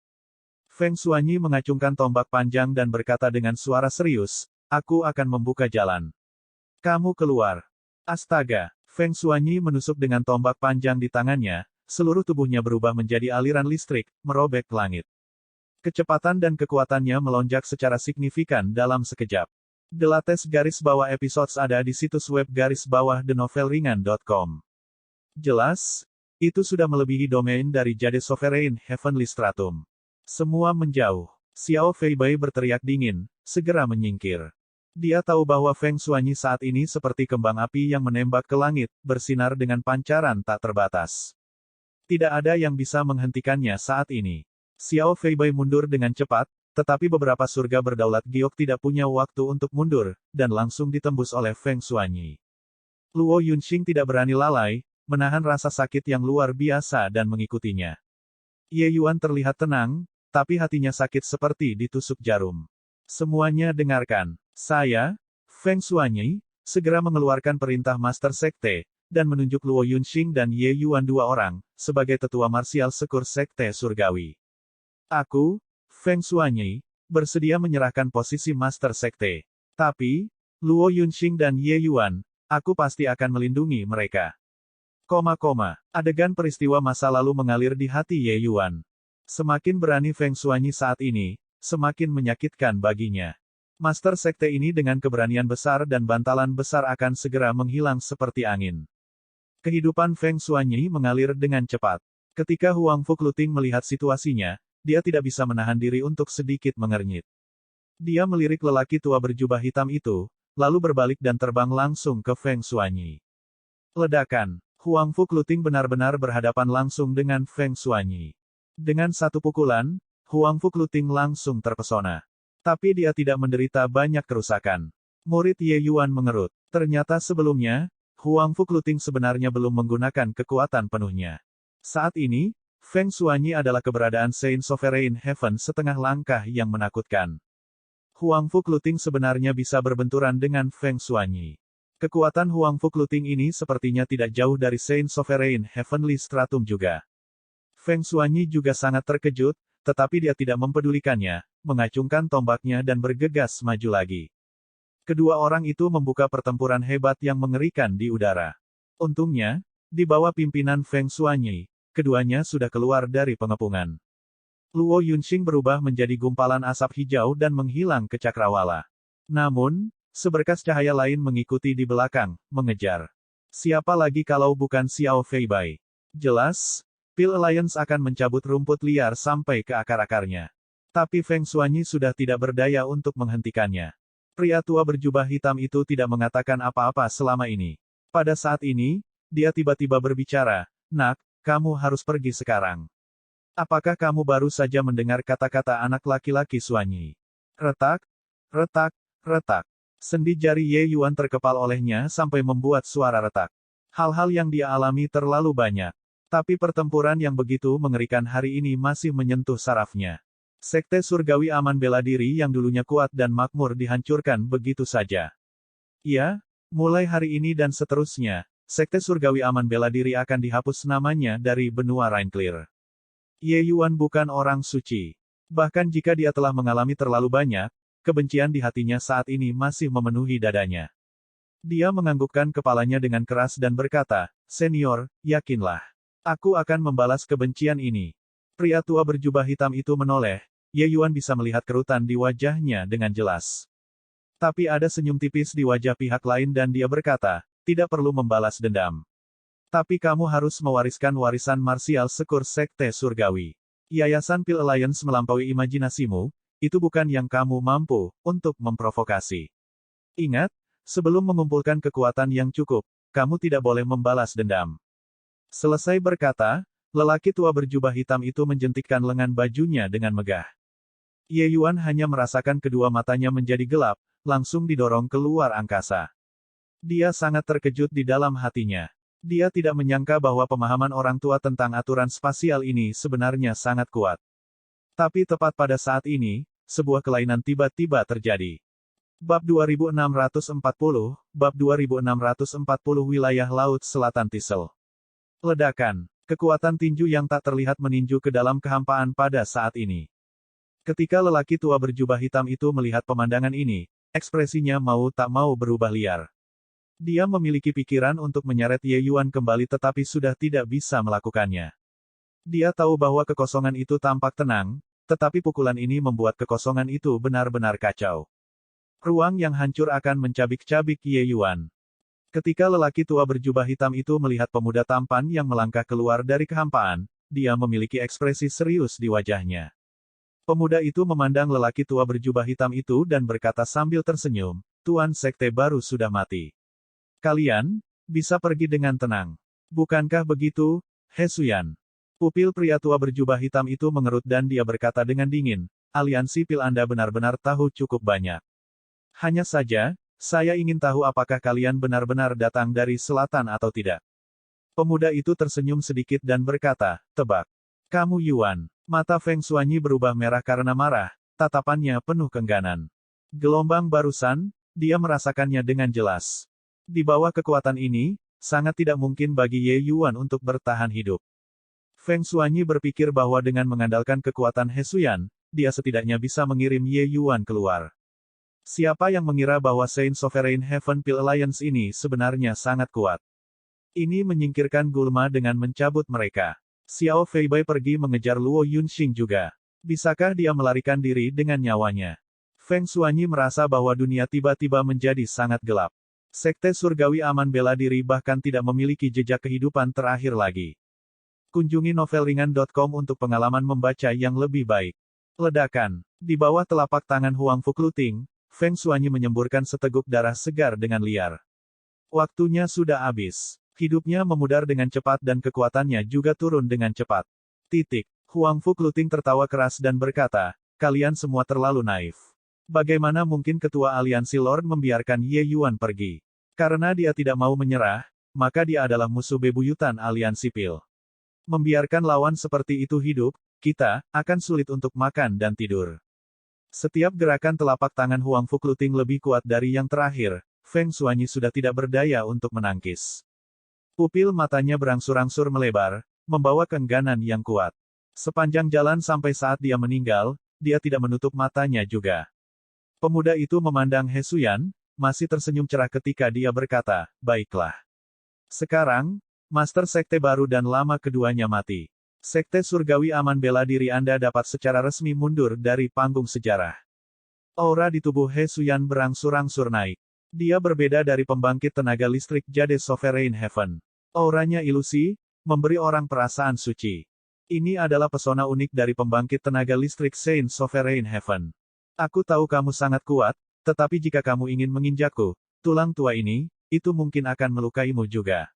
Feng Xuanyi mengacungkan tombak panjang dan berkata dengan suara serius, aku akan membuka jalan. Kamu keluar. Astaga, Feng Xuanyi menusuk dengan tombak panjang di tangannya, seluruh tubuhnya berubah menjadi aliran listrik, merobek langit. Kecepatan dan kekuatannya melonjak secara signifikan dalam sekejap. _, episodes ada di situs web _thenovelringan.com. Jelas, itu sudah melebihi domain dari Jade Sovereign Heavenly Stratum. Semua menjauh. Xiao Feibai berteriak dingin, segera menyingkir. Dia tahu bahwa Feng Xuanyi saat ini seperti kembang api yang menembak ke langit, bersinar dengan pancaran tak terbatas. Tidak ada yang bisa menghentikannya saat ini. Xiao Feibai mundur dengan cepat, tetapi beberapa surga berdaulat giok tidak punya waktu untuk mundur, dan langsung ditembus oleh Feng Xuanyi. Luo Yunxing tidak berani lalai, menahan rasa sakit yang luar biasa dan mengikutinya. Ye Yuan terlihat tenang, tapi hatinya sakit seperti ditusuk jarum. Semuanya dengarkan. Saya, Feng Xuanyi, segera mengeluarkan perintah Master Sekte, dan menunjuk Luo Yunxing dan Ye Yuan dua orang, sebagai tetua marsial sekur Sekte Surgawi. Aku, Feng Xuanyi, bersedia menyerahkan posisi Master Sekte. Tapi, Luo Yunxing dan Ye Yuan, aku pasti akan melindungi mereka. Adegan peristiwa masa lalu mengalir di hati Ye Yuan. Semakin berani Feng Xuanyi saat ini, semakin menyakitkan baginya. Master Sekte ini dengan keberanian besar dan bantalan besar akan segera menghilang seperti angin. Kehidupan Feng Xuanyi mengalir dengan cepat. Ketika Huang Fuqluting melihat situasinya, dia tidak bisa menahan diri untuk sedikit mengernyit. Dia melirik lelaki tua berjubah hitam itu, lalu berbalik dan terbang langsung ke Feng Xuanyi. Ledakan. Huang Fuqluting benar-benar berhadapan langsung dengan Feng Xuanyi. Dengan satu pukulan, Huang Fuqluting langsung terpesona. Tapi dia tidak menderita banyak kerusakan. Murid Ye Yuan mengerut. Ternyata sebelumnya, Huang Fuqluting sebenarnya belum menggunakan kekuatan penuhnya. Saat ini, Feng Xuanyi adalah keberadaan Saint Sovereign Heaven setengah langkah yang menakutkan. Huang Fuqluting sebenarnya bisa berbenturan dengan Feng Xuanyi. Kekuatan Huang Fuqluting ini sepertinya tidak jauh dari Saint Sovereign Heavenly Stratum juga. Feng Xuanyi juga sangat terkejut, tetapi dia tidak mempedulikannya, mengacungkan tombaknya dan bergegas maju lagi. Kedua orang itu membuka pertempuran hebat yang mengerikan di udara. Untungnya, di bawah pimpinan Feng Xuanyi, keduanya sudah keluar dari pengepungan. Luo Yunxing berubah menjadi gumpalan asap hijau dan menghilang ke cakrawala. Namun, seberkas cahaya lain mengikuti di belakang, mengejar. Siapa lagi kalau bukan Xiao Feibai? Jelas, Pil Alliance akan mencabut rumput liar sampai ke akar-akarnya. Tapi Feng Xuanyi sudah tidak berdaya untuk menghentikannya. Pria tua berjubah hitam itu tidak mengatakan apa-apa selama ini. Pada saat ini, dia tiba-tiba berbicara, "Nak, kamu harus pergi sekarang. Apakah kamu baru saja mendengar kata-kata anak laki-laki Xuanyi?" Retak, retak, retak. Sendi jari Ye Yuan terkepal olehnya sampai membuat suara retak. Hal-hal yang dia alami terlalu banyak. Tapi pertempuran yang begitu mengerikan hari ini masih menyentuh sarafnya. Sekte Surgawi Aman Bela Diri yang dulunya kuat dan makmur dihancurkan begitu saja. Ya, mulai hari ini dan seterusnya, Sekte Surgawi Aman Bela Diri akan dihapus namanya dari benua Rainclear. Ye Yuan bukan orang suci. Bahkan jika dia telah mengalami terlalu banyak, kebencian di hatinya saat ini masih memenuhi dadanya. Dia menganggukkan kepalanya dengan keras dan berkata, "Senior, yakinlah. Aku akan membalas kebencian ini." Pria tua berjubah hitam itu menoleh, Ye Yuan bisa melihat kerutan di wajahnya dengan jelas. Tapi ada senyum tipis di wajah pihak lain dan dia berkata, "Tidak perlu membalas dendam. Tapi kamu harus mewariskan warisan marsial sekur Sekte Surgawi. Yayasan Pil Alliance melampaui imajinasimu, itu bukan yang kamu mampu untuk memprovokasi. Ingat, sebelum mengumpulkan kekuatan yang cukup, kamu tidak boleh membalas dendam." Selesai berkata, lelaki tua berjubah hitam itu menjentikkan lengan bajunya dengan megah. Ye Yuan hanya merasakan kedua matanya menjadi gelap, langsung didorong keluar angkasa. Dia sangat terkejut di dalam hatinya. Dia tidak menyangka bahwa pemahaman orang tua tentang aturan spasial ini sebenarnya sangat kuat. Tapi tepat pada saat ini, sebuah kelainan tiba-tiba terjadi. Bab 2640, Bab 2640 Wilayah Laut Selatan Tisel. Ledakan. Kekuatan tinju yang tak terlihat meninju ke dalam kehampaan pada saat ini. Ketika lelaki tua berjubah hitam itu melihat pemandangan ini, ekspresinya mau tak mau berubah liar. Dia memiliki pikiran untuk menyeret Ye Yuan kembali tetapi sudah tidak bisa melakukannya. Dia tahu bahwa kekosongan itu tampak tenang, tetapi pukulan ini membuat kekosongan itu benar-benar kacau. Ruang yang hancur akan mencabik-cabik Ye Yuan. Ketika lelaki tua berjubah hitam itu melihat pemuda tampan yang melangkah keluar dari kehampaan, dia memiliki ekspresi serius di wajahnya. Pemuda itu memandang lelaki tua berjubah hitam itu dan berkata sambil tersenyum, "Tuan Sekte baru sudah mati. Kalian bisa pergi dengan tenang. Bukankah begitu, He Xuyan?" Pupil pria tua berjubah hitam itu mengerut dan dia berkata dengan dingin, "Aliansi Pil Anda benar-benar tahu cukup banyak. Hanya saja, saya ingin tahu apakah kalian benar-benar datang dari selatan atau tidak." Pemuda itu tersenyum sedikit dan berkata, tebak. Kamu Yuan. Mata Feng Xuanyi berubah merah karena marah, tatapannya penuh keengganan. Gelombang barusan, dia merasakannya dengan jelas. Di bawah kekuatan ini, sangat tidak mungkin bagi Ye Yuan untuk bertahan hidup. Feng Xuanyi berpikir bahwa dengan mengandalkan kekuatan He Xuyan, dia setidaknya bisa mengirim Ye Yuan keluar. Siapa yang mengira bahwa Saint Sovereign Heaven Pil Alliance ini sebenarnya sangat kuat? Ini menyingkirkan gulma dengan mencabut mereka. Xiao Feibai pergi mengejar Luo Yunxing juga. Bisakah dia melarikan diri dengan nyawanya? Feng Xuanyi merasa bahwa dunia tiba-tiba menjadi sangat gelap. Sekte Surgawi Aman Bela Diri bahkan tidak memiliki jejak kehidupan terakhir lagi. Kunjungi novelringan.com untuk pengalaman membaca yang lebih baik. Ledakan. Di bawah telapak tangan Huang Fukluting, Feng Xuanyi menyemburkan seteguk darah segar dengan liar. Waktunya sudah habis. Hidupnya memudar dengan cepat dan kekuatannya juga turun dengan cepat. Huang Fukluting tertawa keras dan berkata, kalian semua terlalu naif. Bagaimana mungkin ketua aliansi Lord membiarkan Ye Yuan pergi? Karena dia tidak mau menyerah, maka dia adalah musuh bebuyutan aliansi Pil. Membiarkan lawan seperti itu hidup, kita akan sulit untuk makan dan tidur. Setiap gerakan telapak tangan Huang Fukluting lebih kuat dari yang terakhir, Feng Xuanyi sudah tidak berdaya untuk menangkis. Pupil matanya berangsur-angsur melebar, membawa keengganan yang kuat. Sepanjang jalan sampai saat dia meninggal, dia tidak menutup matanya juga. Pemuda itu memandang He Xuyan, masih tersenyum cerah ketika dia berkata, baiklah. Sekarang, Master Sekte baru dan lama keduanya mati. Sekte Surgawi Aman Bela Diri Anda dapat secara resmi mundur dari panggung sejarah. Aura di tubuh He Xuyan berangsur-angsur naik. Dia berbeda dari pembangkit tenaga listrik Jade Sovereign Heaven. Auranya ilusi, memberi orang perasaan suci. Ini adalah pesona unik dari pembangkit tenaga listrik Saint Sovereign Heaven. Aku tahu kamu sangat kuat, tetapi jika kamu ingin menginjakku, tulang tua ini, itu mungkin akan melukaimu juga.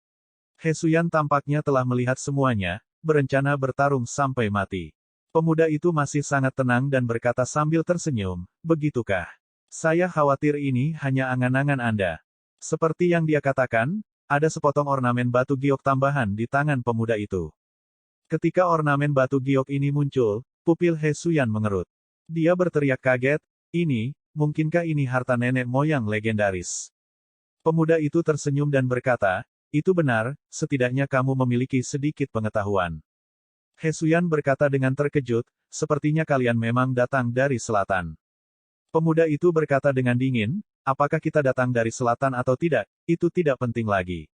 He Xuyan tampaknya telah melihat semuanya, berencana bertarung sampai mati. Pemuda itu masih sangat tenang dan berkata sambil tersenyum, begitukah? Saya khawatir ini hanya angan-angan Anda. Seperti yang dia katakan, ada sepotong ornamen batu giok tambahan di tangan pemuda itu. Ketika ornamen batu giok ini muncul, pupil He Xuyan mengerut. Dia berteriak kaget, mungkinkah ini harta nenek moyang legendaris? Pemuda itu tersenyum dan berkata, itu benar, setidaknya kamu memiliki sedikit pengetahuan. He Xuyan berkata dengan terkejut, sepertinya kalian memang datang dari selatan. Pemuda itu berkata dengan dingin, apakah kita datang dari selatan atau tidak, itu tidak penting lagi.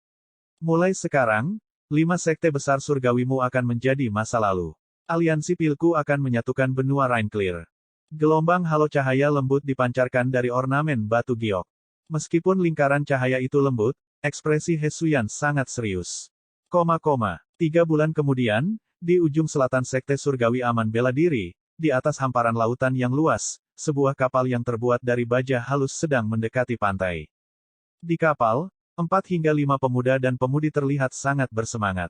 Mulai sekarang, 5 sekte besar surgawimu akan menjadi masa lalu. Aliansi Pilku akan menyatukan benua Rainclear. Gelombang halo cahaya lembut dipancarkan dari ornamen batu giok. Meskipun lingkaran cahaya itu lembut, ekspresi He Xuyan sangat serius. 3 bulan kemudian, di ujung selatan sekte surgawi Aman Bela Diri, di atas hamparan lautan yang luas, sebuah kapal yang terbuat dari baja halus sedang mendekati pantai. Di kapal, 4 hingga 5 pemuda dan pemudi terlihat sangat bersemangat.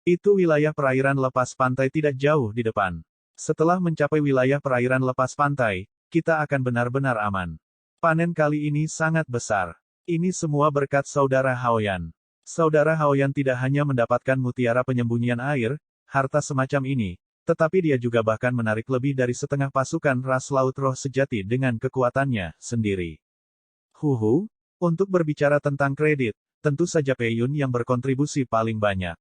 Itu wilayah perairan lepas pantai tidak jauh di depan. Setelah mencapai wilayah perairan lepas pantai, kita akan benar-benar aman. Panen kali ini sangat besar. Ini semua berkat Saudara Haoyan. Saudara Haoyan tidak hanya mendapatkan mutiara penyembunyian air, harta semacam ini, tetapi dia juga bahkan menarik lebih dari setengah pasukan ras laut roh sejati dengan kekuatannya sendiri. Untuk berbicara tentang kredit, tentu saja Pei Yun yang berkontribusi paling banyak.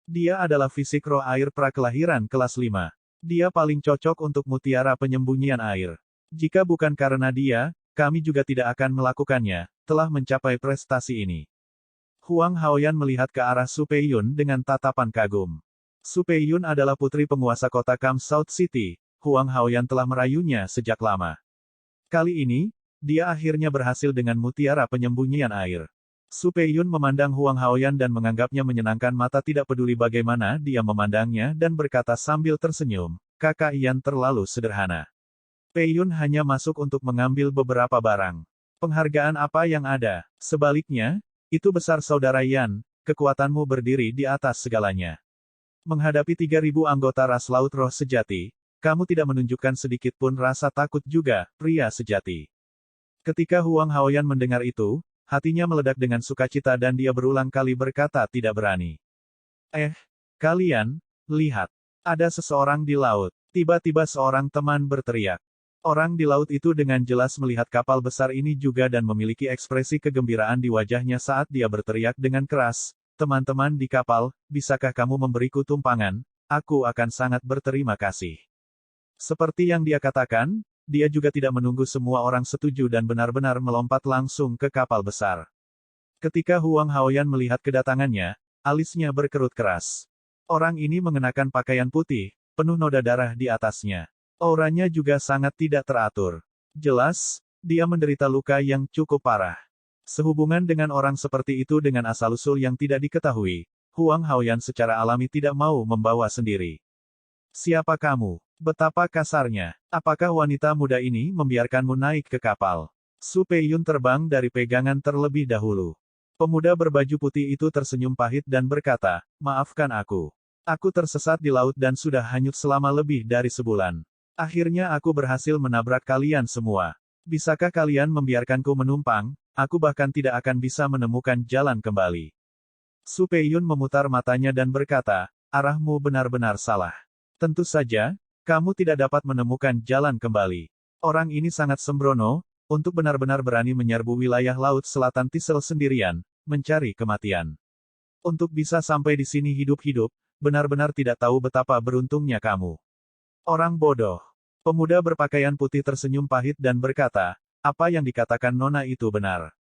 Dia adalah fisik roh air prakelahiran kelas 5. Dia paling cocok untuk mutiara penyembunyian air. Jika bukan karena dia, kami juga tidak akan melakukannya, telah mencapai prestasi ini. Huang Haoyan melihat ke arah Su Pei Yun dengan tatapan kagum. Su Pei Yun adalah putri penguasa kota Kam South City, Huang Haoyan telah merayunya sejak lama. Kali ini, dia akhirnya berhasil dengan mutiara penyembunyian air. Su Pei Yun memandang Huang Haoyan dan menganggapnya menyenangkan mata tidak peduli bagaimana dia memandangnya dan berkata sambil tersenyum, kakak Yan terlalu sederhana. Pei Yun hanya masuk untuk mengambil beberapa barang. Penghargaan apa yang ada? Sebaliknya, itu besar saudara Yan, kekuatanmu berdiri di atas segalanya. Menghadapi 3.000 anggota ras laut roh sejati, kamu tidak menunjukkan sedikit pun rasa takut juga, pria sejati. Ketika Huang Haoyan mendengar itu, hatinya meledak dengan sukacita dan dia berulang kali berkata tidak berani. Kalian, lihat. Ada seseorang di laut. Tiba-tiba seorang teman berteriak. Orang di laut itu dengan jelas melihat kapal besar ini juga dan memiliki ekspresi kegembiraan di wajahnya saat dia berteriak dengan keras, "Teman-teman di kapal, bisakah kamu memberiku tumpangan? Aku akan sangat berterima kasih." Seperti yang dia katakan, dia juga tidak menunggu semua orang setuju dan benar-benar melompat langsung ke kapal besar. Ketika Huang Haoyan melihat kedatangannya, alisnya berkerut keras. Orang ini mengenakan pakaian putih, penuh noda darah di atasnya. Auranya juga sangat tidak teratur. Jelas, dia menderita luka yang cukup parah. Sehubungan dengan orang seperti itu dengan asal-usul yang tidak diketahui, Huang Haoyan secara alami tidak mau membawa sendiri. Siapa kamu? Betapa kasarnya. Apakah wanita muda ini membiarkanmu naik ke kapal? Su Peiyun terbang dari pegangan terlebih dahulu. Pemuda berbaju putih itu tersenyum pahit dan berkata, "Maafkan aku. Aku tersesat di laut dan sudah hanyut selama lebih dari sebulan. Akhirnya aku berhasil menabrak kalian semua. Bisakah kalian membiarkanku menumpang? Aku bahkan tidak akan bisa menemukan jalan kembali." Su Peiyun memutar matanya dan berkata, "Arahmu benar-benar salah. Tentu saja, kamu tidak dapat menemukan jalan kembali. Orang ini sangat sembrono, untuk benar-benar berani menyerbu wilayah Laut Selatan Tisel sendirian, mencari kematian. Untuk bisa sampai di sini hidup-hidup, benar-benar tidak tahu betapa beruntungnya kamu. Orang bodoh." Pemuda berpakaian putih tersenyum pahit dan berkata, "Apa yang dikatakan Nona itu benar.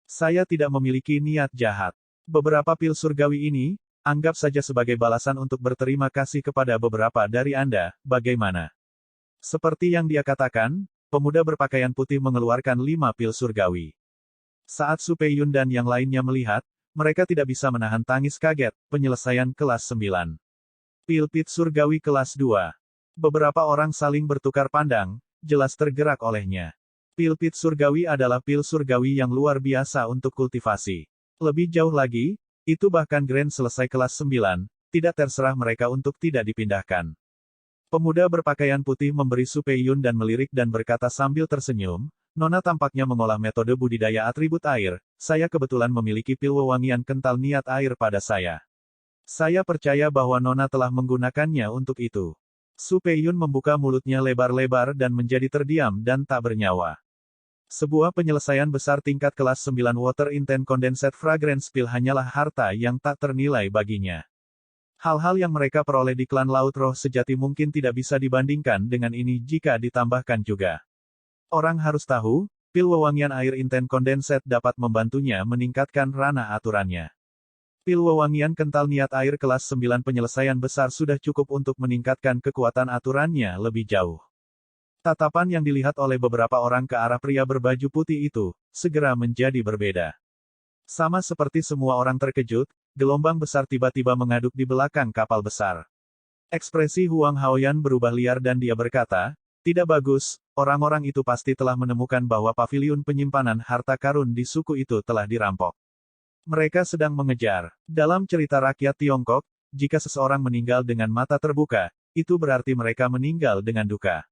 Saya tidak memiliki niat jahat. Beberapa pil surgawi ini, anggap saja sebagai balasan untuk berterima kasih kepada beberapa dari Anda, bagaimana?" Seperti yang dia katakan, pemuda berpakaian putih mengeluarkan 5 pil surgawi. Saat Su Peiyun dan yang lainnya melihat, mereka tidak bisa menahan tangis kaget. Penyelesaian kelas 9. Pil-pit surgawi kelas 2. Beberapa orang saling bertukar pandang, jelas tergerak olehnya. Pil-pit surgawi adalah pil surgawi yang luar biasa untuk kultivasi. Lebih jauh lagi, itu bahkan Grand selesai kelas 9, tidak terserah mereka untuk tidak dipindahkan. Pemuda berpakaian putih memberi Su Peiyun dan melirik dan berkata sambil tersenyum, "Nona tampaknya mengolah metode budidaya atribut air, saya kebetulan memiliki pil wewangian kental niat air pada saya. Saya percaya bahwa Nona telah menggunakannya untuk itu." Su Peiyun membuka mulutnya lebar-lebar dan menjadi terdiam dan tak bernyawa. Sebuah penyelesaian besar tingkat kelas 9 Water Intense Condensed Fragrance Pill hanyalah harta yang tak ternilai baginya. Hal-hal yang mereka peroleh di klan Laut Roh Sejati mungkin tidak bisa dibandingkan dengan ini jika ditambahkan juga. Orang harus tahu, pil wewangian air Intense Condensed dapat membantunya meningkatkan ranah aturannya. Pil wewangian kental niat air kelas 9 penyelesaian besar sudah cukup untuk meningkatkan kekuatan aturannya lebih jauh. Tatapan yang dilihat oleh beberapa orang ke arah pria berbaju putih itu, segera menjadi berbeda. Sama seperti semua orang terkejut, gelombang besar tiba-tiba mengaduk di belakang kapal besar. Ekspresi Huang Haoyan berubah liar dan dia berkata, "Tidak bagus, orang-orang itu pasti telah menemukan bahwa paviliun penyimpanan harta karun di suku itu telah dirampok. Mereka sedang mengejar." Dalam cerita rakyat Tiongkok, jika seseorang meninggal dengan mata terbuka, itu berarti mereka meninggal dengan duka.